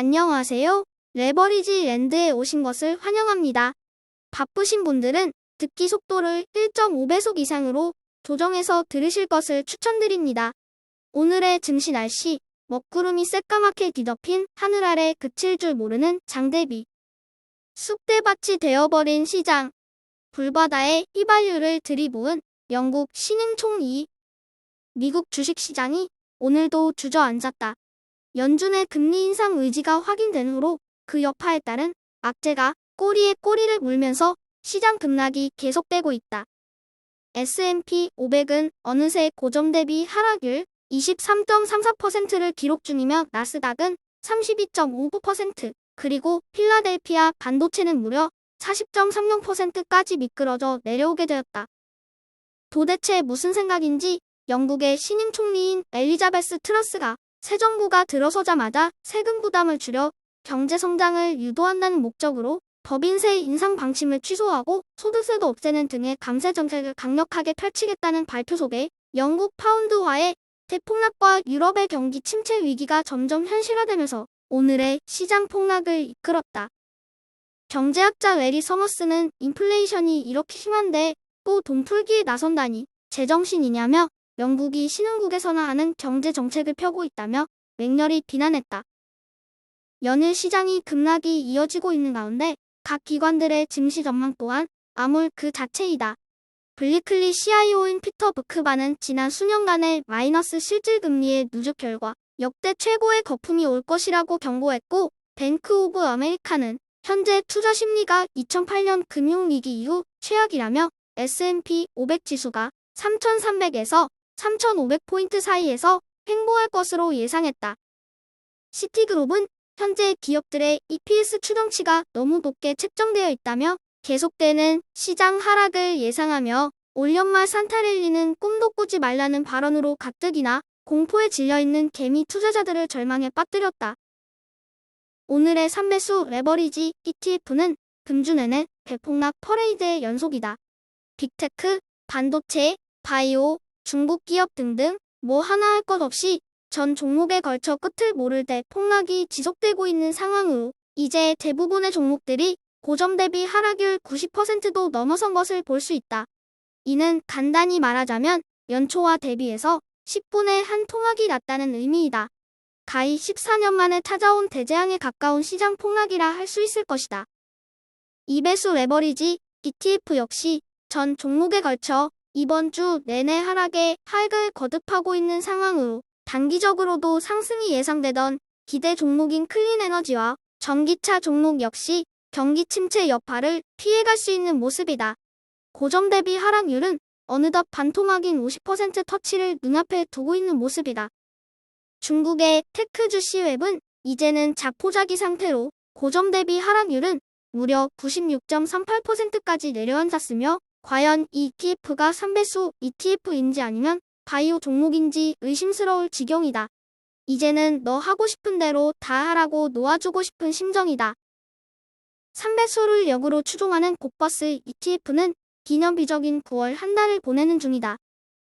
안녕하세요. 레버리지 랜드에 오신 것을 환영합니다. 바쁘신 분들은 듣기 속도를 1.5배속 이상으로 조정해서 들으실 것을 추천드립니다. 오늘의 증시 날씨, 먹구름이 새까맣게 뒤덮인 하늘 아래 그칠 줄 모르는 장대비. 쑥대밭이 되어버린 시장. 불바다에 휘발유를 들이부은 영국 신임 총리. 미국 주식시장이 오늘도 주저앉았다. 연준의 금리 인상 의지가 확인된 후로 그 여파에 따른 악재가 꼬리에 꼬리를 물면서 시장 급락이 계속되고 있다. S&P 500은 어느새 고점 대비 하락률 23.34%를 기록 중이며 나스닥은 32.59%, 그리고 필라델피아 반도체는 무려 40.30%까지 미끄러져 내려오게 되었다. 도대체 무슨 생각인지 영국의 신임 총리인 엘리자베스 트러스가 새 정부가 들어서자마자 세금 부담을 줄여 경제 성장을 유도한다는 목적으로 법인세 인상 방침을 취소하고 소득세도 없애는 등의 감세 정책을 강력하게 펼치겠다는 발표 속에 영국 파운드화의 대폭락과 유럽의 경기 침체 위기가 점점 현실화되면서 오늘의 시장 폭락을 이끌었다. 경제학자 레리 서머스는 인플레이션이 이렇게 심한데 또 돈 풀기에 나선다니 제정신이냐며 영국이 신흥국에서나 하는 경제 정책을 펴고 있다며 맹렬히 비난했다. 연일 시장이 급락이 이어지고 있는 가운데 각 기관들의 증시 전망 또한 암울 그 자체이다. 블리클리 CIO인 피터 부크반은 지난 수년간의 마이너스 실질금리의 누적 결과 역대 최고의 거품이 올 것이라고 경고했고, 뱅크 오브 아메리카는 현재 투자 심리가 2008년 금융위기 이후 최악이라며 S&P 500 지수가 3,300에서 3,500포인트 사이에서 횡보할 것으로 예상했다. 시티그룹은 현재 기업들의 EPS 추정치가 너무 높게 책정되어 있다며 계속되는 시장 하락을 예상하며 올 연말 산타랠리는 꿈도 꾸지 말라는 발언으로 가뜩이나 공포에 질려있는 개미 투자자들을 절망에 빠뜨렸다. 오늘의 3매수 레버리지 ETF는 금주내내 대폭락 퍼레이드의 연속이다. 빅테크, 반도체, 바이오, 중국 기업 등등 뭐 하나 할 것 없이 전 종목에 걸쳐 끝을 모를 대 폭락이 지속되고 있는 상황으로 이제 대부분의 종목들이 고점 대비 하락률 90%도 넘어선 것을 볼 수 있다. 이는 간단히 말하자면 연초와 대비해서 10분의 1 통락이 났다는 의미이다. 가히 14년 만에 찾아온 대재앙에 가까운 시장 폭락이라 할 수 있을 것이다. 2배수 레버리지 ETF 역시 전 종목에 걸쳐 이번 주 내내 하락에 하락을 거듭하고 있는 상황으로 단기적으로도 상승이 예상되던 기대 종목인 클린에너지와 전기차 종목 역시 경기 침체 여파를 피해갈 수 있는 모습이다. 고점 대비 하락률은 어느덧 반토막인 50% 터치를 눈앞에 두고 있는 모습이다. 중국의 테크주 C웹은 이제는 자포자기 상태로 고점 대비 하락률은 무려 96.38%까지 내려앉았으며 과연 이 ETF가 3배수 ETF인지 아니면 바이오 종목인지 의심스러울 지경이다. 이제는 너 하고 싶은 대로 다 하라고 놓아주고 싶은 심정이다. 3배수를 역으로 추종하는 고버스 ETF는 기념비적인 9월 한 달을 보내는 중이다.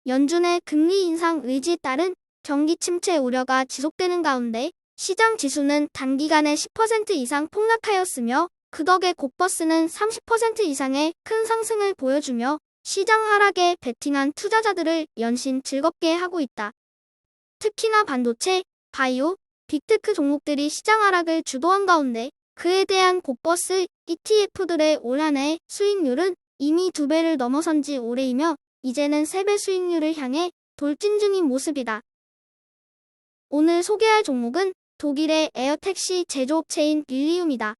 연준의 금리 인상 의지에 따른 경기 침체 우려가 지속되는 가운데 시장 지수는 단기간에 10% 이상 폭락하였으며 그 덕에 고버스는 30% 이상의 큰 상승을 보여주며 시장 하락에 베팅한 투자자들을 연신 즐겁게 하고 있다. 특히나 반도체, 바이오, 빅테크 종목들이 시장 하락을 주도한 가운데 그에 대한 고버스 ETF들의 올 한 해 수익률은 이미 2배를 넘어선 지 오래이며 이제는 3배 수익률을 향해 돌진 중인 모습이다. 오늘 소개할 종목은 독일의 에어택시 제조업체인 릴리움이다.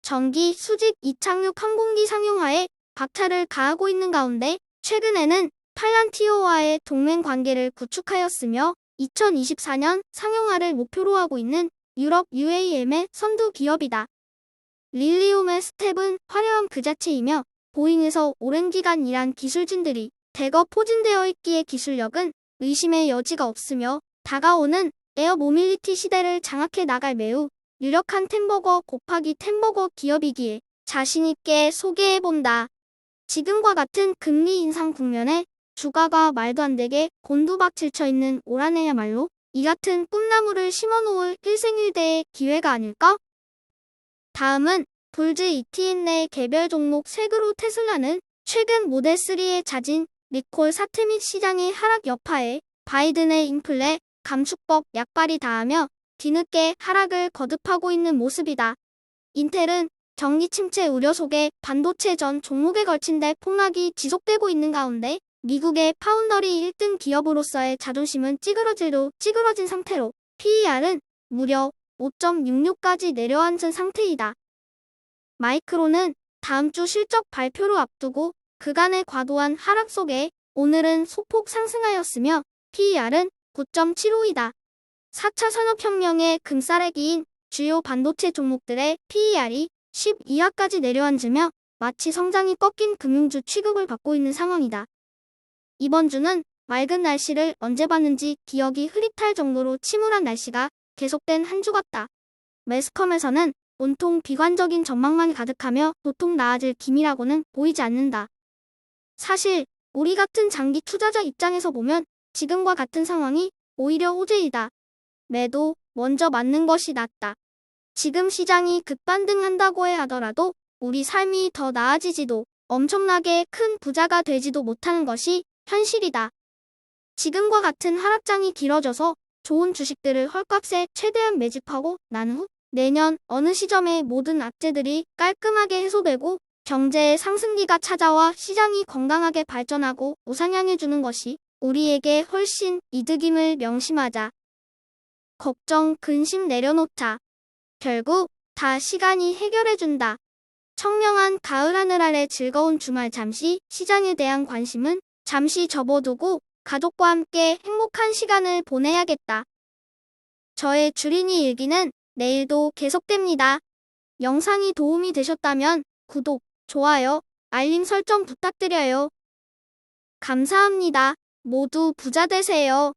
전기, 수직, 이착륙 항공기 상용화에 박차를 가하고 있는 가운데 최근에는 팔란티어와의 동맹 관계를 구축하였으며 2024년 상용화를 목표로 하고 있는 유럽 UAM의 선두 기업이다. 릴리움의 스텝은 화려함 그 자체이며 보잉에서 오랜 기간 일한 기술진들이 대거 포진되어 있기에 기술력은 의심의 여지가 없으며 다가오는 에어 모빌리티 시대를 장악해 나갈 매우 유력한 템버거 곱하기 템버거 기업이기에 자신있게 소개해본다. 지금과 같은 금리 인상 국면에 주가가 말도 안 되게 곤두박질 쳐 있는 올 한 해야말로 이 같은 꿈나무를 심어놓을 일생일대의 기회가 아닐까? 다음은 볼즈 ETN의 개별 종목 색으로 테슬라는 최근 모델3에 자진 리콜 사태 및 시장의 하락 여파에 바이든의 인플레 감축법 약발이 닿으며 뒤늦게 하락을 거듭하고 있는 모습이다. 인텔은 경기 침체 우려 속에 반도체 전 종목에 걸친 대폭락이 지속되고 있는 가운데 미국의 파운더리 1등 기업으로서의 자존심은 찌그러진 상태로 PER은 무려 5.66까지 내려앉은 상태이다. 마이크론은 다음 주 실적 발표를 앞두고 그간의 과도한 하락 속에 오늘은 소폭 상승하였으며 PER은 9.75이다. 4차 산업혁명의 금싸레기인 주요 반도체 종목들의 PER이 10 이하까지 내려앉으며 마치 성장이 꺾인 금융주 취급을 받고 있는 상황이다. 이번 주는 맑은 날씨를 언제 봤는지 기억이 흐릿할 정도로 침울한 날씨가 계속된 한 주 같다. 매스컴에서는 온통 비관적인 전망만 가득하며 도통 나아질 기미라고는 보이지 않는다. 사실 우리 같은 장기 투자자 입장에서 보면 지금과 같은 상황이 오히려 호재이다. 매도 먼저 맞는 것이 낫다. 지금 시장이 급반등한다고 해 하더라도 우리 삶이 더 나아지지도 엄청나게 큰 부자가 되지도 못하는 것이 현실이다. 지금과 같은 하락장이 길어져서 좋은 주식들을 헐값에 최대한 매집하고 난 후 내년 어느 시점에 모든 악재들이 깔끔하게 해소되고 경제의 상승기가 찾아와 시장이 건강하게 발전하고 우상향해주는 것이 우리에게 훨씬 이득임을 명심하자. 걱정, 근심 내려놓자. 결국 다 시간이 해결해준다. 청명한 가을 하늘 아래 즐거운 주말 잠시 시장에 대한 관심은 잠시 접어두고 가족과 함께 행복한 시간을 보내야겠다. 저의 주린이 일기는 내일도 계속됩니다. 영상이 도움이 되셨다면 구독, 좋아요, 알림 설정 부탁드려요. 감사합니다. 모두 부자 되세요.